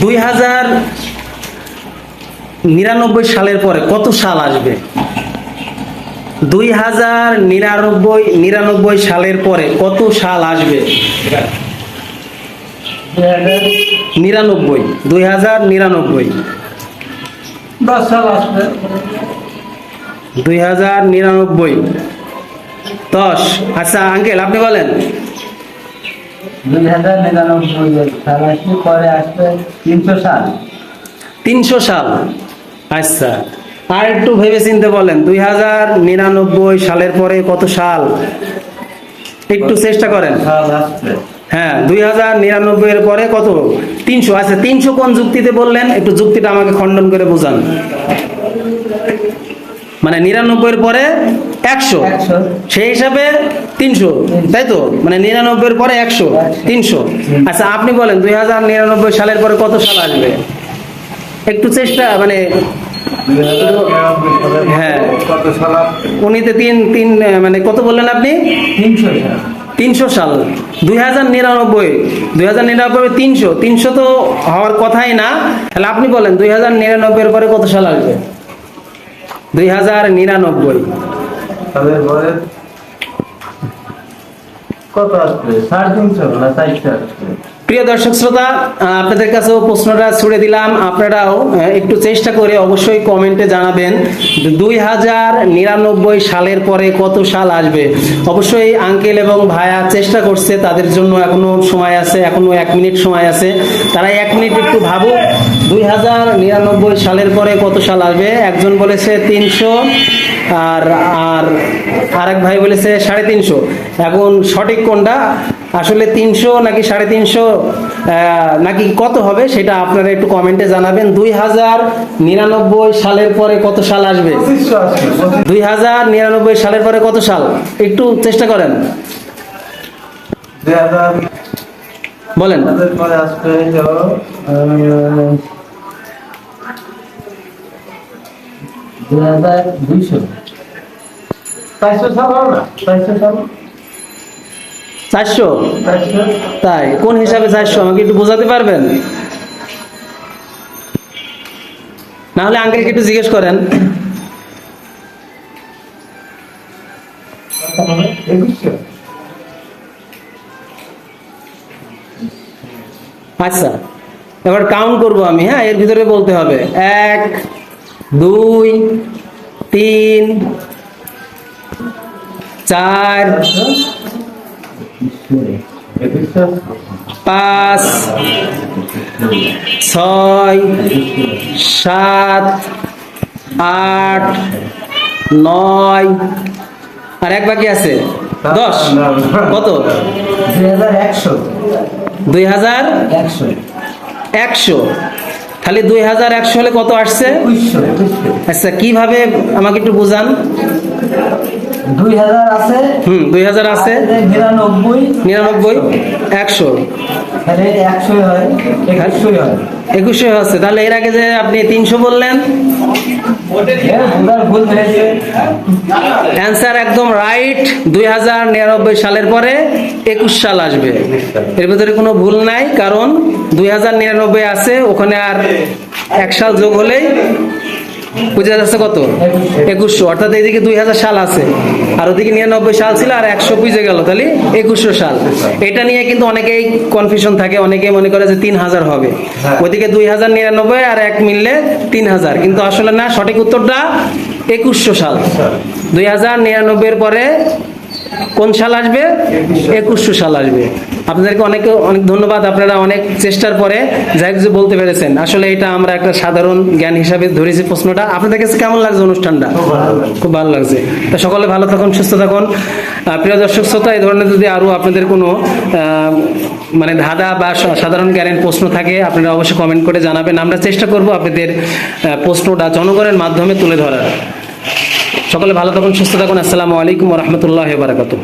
2099 সালের পরে কত সাল আসবে? 2099 সালের পরে কত সাল আসবে? 2099 10 সাল আসবে। 2099 10। আচ্ছা আঙ্কেল আপনি বলেন। 2099 সাল আসলে পরে আসবে 300 সাল। 300 সাল। আচ্ছা আর একটু ভেবে চিন্তে বলেন 2099 সালের পরে কত সাল? একটু চেষ্টা করেন। সাল আসবে। হ্যাঁ 2099 এর পরে কত? 300। আচ্ছা 300 কোন যুক্তিতে বললেন? একটু যুক্তিটা আমাকে খণ্ডন করে বোঝান। মানে 99 এর পরে 100, সেই হিসাবে 300, তাই তো? মানে 99 এর পরে 100, 300। আচ্ছা আপনি বলেন 2099 সালের পরে কত সাল আসবে? একটু চেষ্টা মানে হ্যাঁ কত সাল আসবে? উনিতে তিন মানে কত বললেন আপনি? 300 সাল। 300 সাল। 2099 300 তো হওয়ার কথাই না। তাহলে আপনি বলেন 2099 এর পরে কত সাল আসবে? 2099 সালের পরে কত আসবে? 350 না 400 আসবে? প্রিয় দর্শক শ্রোতা, আপনাদের কাছেও প্রশ্নটা ছুড়ে দিলাম, আপনারাও একটু চেষ্টা করে অবশ্যই কমেন্টে জানাবেন 2099 সালের পরে কত সাল আসবে। অবশ্যই আঙ্কেল এবং ভাইয়া চেষ্টা করছে, তাদের জন্য এখনো সময় আছে, এখনো 1 মিনিট সময় আছে। তারা 1 মিনিট একটু ভাবুক 2099 সালের পরে কত সাল আসবে। একজন বলেছে 300 আর আরেক ভাই বলেছে 350। এখন সঠিক কোনটা? আসলে 300 নাকি 350 নাকি কত হবে সেটা আপনারা একটু কমেন্টে জানাবেন। 2099 সালের পরে কত সাল আসবে? 2500 আসবে। 2099 সালের পরে কত সাল? একটু চেষ্টা করেন, 2000 বলেন। সালের পরে আসবে 2200। 400 সাল হবে না? 400 সাল। 400? 400 তাই কোন হিসাবে 400 আমাকে একটু বোঝাতে পারবেন? না হলে আঙ্কেলকে একটু জিজ্ঞেস করেন। 2100। আচ্ছা এবার কাউন্ট করব আমি, হ্যাঁ এর ভিতরে বলতে হবে 1 2 3 4 5 6 7 8 9 আর এক বাকি আছে 10। কত? 2100। 2100। খালি 2100 হলে কত আসছে? 2100। আচ্ছা কিভাবে আমাকে একটু বোঝান। 2000 আছে। 2000 আছে, 99 99 100, তাহলে 100 হয়, 2100 হয়। 2100 হচ্ছে। তাহলে এর আগে যে আপনি 300 বললেন, ভুল হয়েছে। অ্যান্সার একদম রাইট। 2099 সালের পরে 21 সাল আসবে, এর ভিতরে কোনো ভুল নাই। কারণ 2099 আছে, ওখানে আর 1 সাল যোগ হলেই বুঝা যাচ্ছে কত? 2100। অর্থাৎ এইদিকে 2000 সাল আছে আর ওদিকে 99 সাল ছিল আর 100 বুঝে গেল, তাহলে 2100 সাল। এটা নিয়ে কিন্তু অনেকেই কনফিউশন থাকে, অনেকেই মনে করে যে 3000 হবে, ওদিকে 2099 আর 1 মিললে 3000, কিন্তু আসলে না, সঠিক উত্তরটা 2100 সাল। 2099 এর পরে কোন সাল আসবে? 2100 সাল আসবে। আপনাদেরকে অনেক ধন্যবাদ, আপনারা অনেক চেষ্টার পরে যাই কিছু বলতে পেরেছেন। আসলে এটা আমরা একটা সাধারণ জ্ঞান হিসাবে ধরেছি প্রশ্নটা। আপনাদের কাছে কেমন লাগছে অনুষ্ঠানটা? খুব ভালো লাগছে। তো সকলে ভালো থাকুন, সুস্থ থাকুন। প্রিয় দর্শক শ্রোতা, এই ধরনের যদি আরো আপনাদের কোনো মানে ধাঁধা বা সাধারণ জ্ঞানের প্রশ্ন থাকে আপনারা অবশ্যই কমেন্ট করে জানাবেন। আমরা চেষ্টা করব আপনাদের প্রশ্নটা জনগণের মাধ্যমে তুলে ধরার। সকলে ভালো থাকুন, সুস্থ থাকুন। আসসালামু আলাইকুম ওয়া রাহমাতুল্লাহি ওয়া বারাকাতুহু।